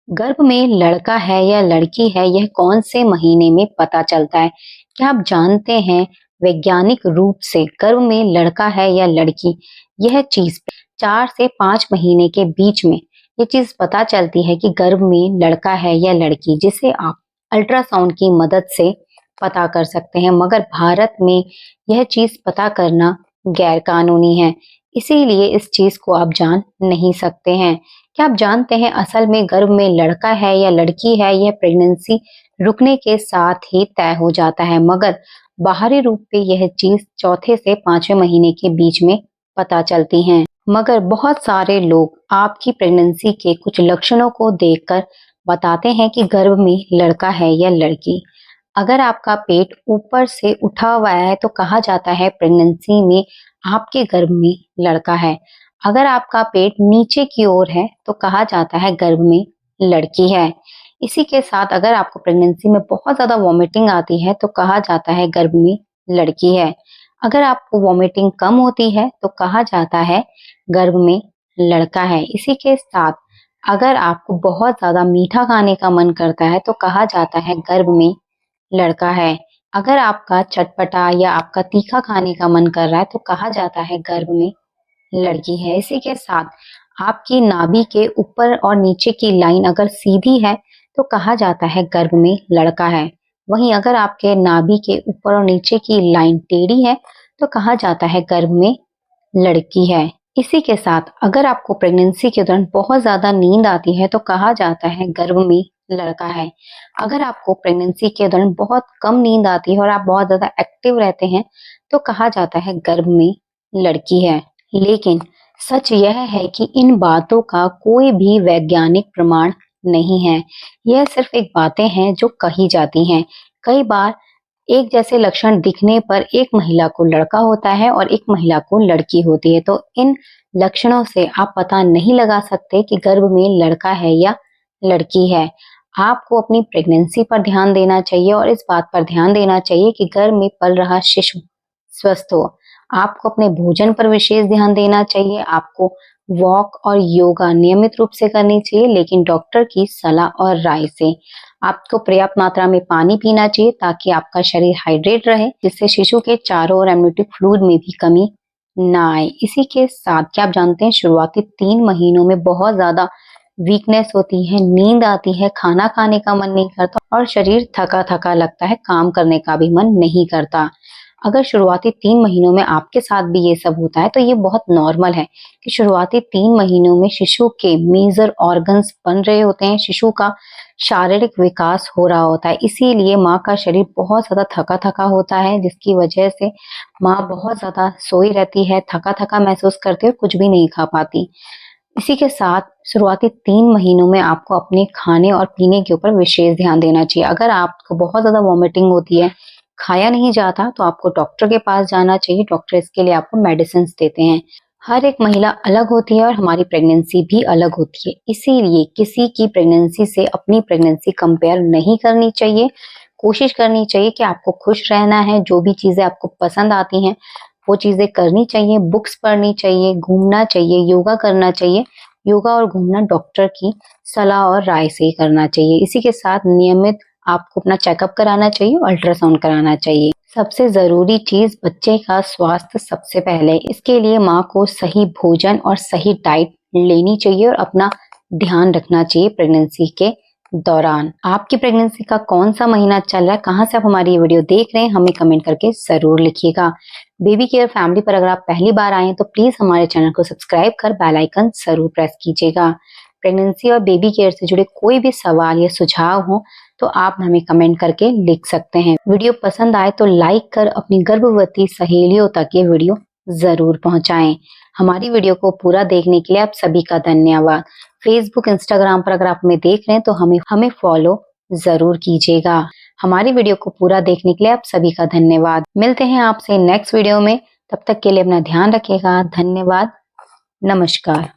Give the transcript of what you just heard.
गर्भ में लड़का है या लड़की है, यह कौन से महीने में पता चलता है? क्या आप जानते हैं वैज्ञानिक रूप से गर्भ में लड़का है या लड़की, यह चीज 4 से 5 महीने के बीच में ये चीज पता चलती है कि गर्भ में लड़का है या लड़की, जिसे आप अल्ट्रासाउंड की मदद से पता कर सकते हैं। मगर भारत में यह चीज पता करना गैर कानूनी है, इसीलिए इस चीज को आप जान नहीं सकते हैं। क्या आप जानते हैं असल में गर्भ में लड़का है या लड़की है, यह प्रेगनेंसी रुकने के साथ ही तय हो जाता है, मगर बाहरी रूप पे यह चीज चौथे से 5वें महीने के बीच में पता चलती है। मगर बहुत सारे लोग आपकी प्रेगनेंसी के कुछ लक्षणों को देखकर बताते हैं कि गर्भ में लड़का है या लड़की। अगर आपका पेट ऊपर से उठा हुआ है तो कहा जाता है प्रेगनेंसी में आपके गर्भ में लड़का है। अगर आपका पेट नीचे की ओर है तो कहा जाता है गर्भ में लड़की है। इसी के साथ अगर आपको प्रेगनेंसी में बहुत ज्यादा वॉमिटिंग आती है तो कहा जाता है गर्भ में लड़की है। अगर आपको वॉमिटिंग कम होती है तो कहा जाता है गर्भ में लड़का है। इसी के साथ अगर आपको बहुत ज्यादा मीठा खाने का मन करता है तो कहा जाता है गर्भ में लड़का है। अगर आपका चटपटा या आपका तीखा खाने का मन कर रहा है तो कहा जाता है गर्भ में लड़की है। इसी के साथ आपकी नाभि के ऊपर और नीचे की लाइन अगर सीधी है तो कहा जाता है गर्भ में लड़का है। वहीं अगर आपके नाभि के ऊपर और नीचे की लाइन टेढ़ी है तो कहा जाता है गर्भ में लड़की है। इसी के साथ अगर आपको प्रेगनेंसी के दौरान बहुत ज्यादा नींद आती है तो कहा जाता है गर्भ में लड़का है। अगर आपको प्रेगनेंसी के दौरान बहुत कम नींद आती है और आप बहुत ज्यादा एक्टिव रहते हैं तो कहा जाता है गर्भ में लड़की है। लेकिन सच यह है कि इन बातों का कोई भी वैज्ञानिक प्रमाण नहीं है। यह सिर्फ एक बातें हैं जो कही जाती हैं। कई बार एक जैसे लक्षण दिखने पर एक महिला को लड़का होता है और एक महिला को लड़की होती है, तो इन लक्षणों से आप पता नहीं लगा सकते कि गर्भ में लड़का है या लड़की है। आपको अपनी प्रेगनेंसी पर ध्यान देना चाहिए और इस बात पर ध्यान देना चाहिए कि गर्भ में पल रहा शिशु स्वस्थ हो। आपको अपने भोजन पर विशेष ध्यान देना चाहिए। आपको वॉक और योगा नियमित रूप से करनी चाहिए, लेकिन डॉक्टर की सलाह और राय से। आपको पर्याप्त मात्रा में पानी पीना चाहिए ताकि आपका शरीर हाइड्रेट रहे, जिससे शिशु के चारों ओर एमनियोटिक फ्लूइड में भी कमी ना आए। इसी के साथ क्या आप जानते हैं शुरुआती 3 महीनों में बहुत ज्यादा वीकनेस होती है, नींद आती है, खाना खाने का मन नहीं करता और शरीर थका थका लगता है, काम करने का भी मन नहीं करता। अगर शुरुआती 3 महीनों में आपके साथ भी ये सब होता है तो ये बहुत नॉर्मल है कि शुरुआती 3 महीनों में शिशु के मेजर ऑर्गन्स बन रहे होते हैं, शिशु का शारीरिक विकास हो रहा होता है। इसीलिए माँ का शरीर बहुत ज्यादा थका थका होता है, जिसकी वजह से माँ बहुत ज्यादा सोई रहती है, थका थका महसूस करती है और कुछ भी नहीं खा पाती। इसी के साथ शुरुआती 3 महीनों में आपको अपने खाने और पीने के ऊपर विशेष ध्यान देना चाहिए। अगर आपको बहुत ज्यादा वॉमिटिंग होती है, खाया नहीं जाता, तो आपको डॉक्टर के पास जाना चाहिए। डॉक्टर इसके लिए आपको मेडिसिन देते हैं। हर एक महिला अलग होती है और हमारी प्रेगनेंसी भी अलग होती है, इसीलिए किसी की प्रेगनेंसी से अपनी प्रेगनेंसी कंपेयर नहीं करनी चाहिए। कोशिश करनी चाहिए कि आपको खुश रहना है, जो भी चीजें आपको पसंद आती हैं वो चीजें करनी चाहिए, बुक्स पढ़नी चाहिए, घूमना चाहिए, योगा करना चाहिए। योगा और घूमना डॉक्टर की सलाह और राय से ही करना चाहिए। इसी के साथ नियमित आपको अपना चेकअप कराना चाहिए और अल्ट्रासाउंड कराना चाहिए। सबसे जरूरी चीज बच्चे का स्वास्थ्य सबसे पहले। इसके लिए माँ को सही भोजन और सही डाइट लेनी चाहिए और अपना ध्यान रखना चाहिए प्रेगनेंसी के दौरान। आपकी प्रेगनेंसी का कौन सा महीना चल रहा है, कहाँ से आप हमारी ये वीडियो देख रहे हैं, हमें कमेंट करके जरूर लिखिएगा। बेबी केयर फैमिली पर अगर आप पहली बार आए हैं तो प्लीज हमारे चैनल को सब्सक्राइब कर बेल आइकन जरूर प्रेस कीजिएगा। प्रेगनेंसी और बेबी केयर से जुड़े कोई भी सवाल या सुझाव हो तो आप हमें कमेंट करके लिख सकते हैं। वीडियो पसंद आए तो लाइक कर अपनी गर्भवती सहेलियों तक ये वीडियो जरूर पहुंचाएं। हमारी वीडियो को पूरा देखने के लिए आप सभी का धन्यवाद। फेसबुक, इंस्टाग्राम पर अगर आप हमें देख रहे हैं तो हमें फॉलो जरूर कीजिएगा। हमारी वीडियो को पूरा देखने के लिए आप सभी का धन्यवाद। मिलते हैं आपसे नेक्स्ट वीडियो में, तब तक के लिए अपना ध्यान रखिएगा। धन्यवाद, नमस्कार।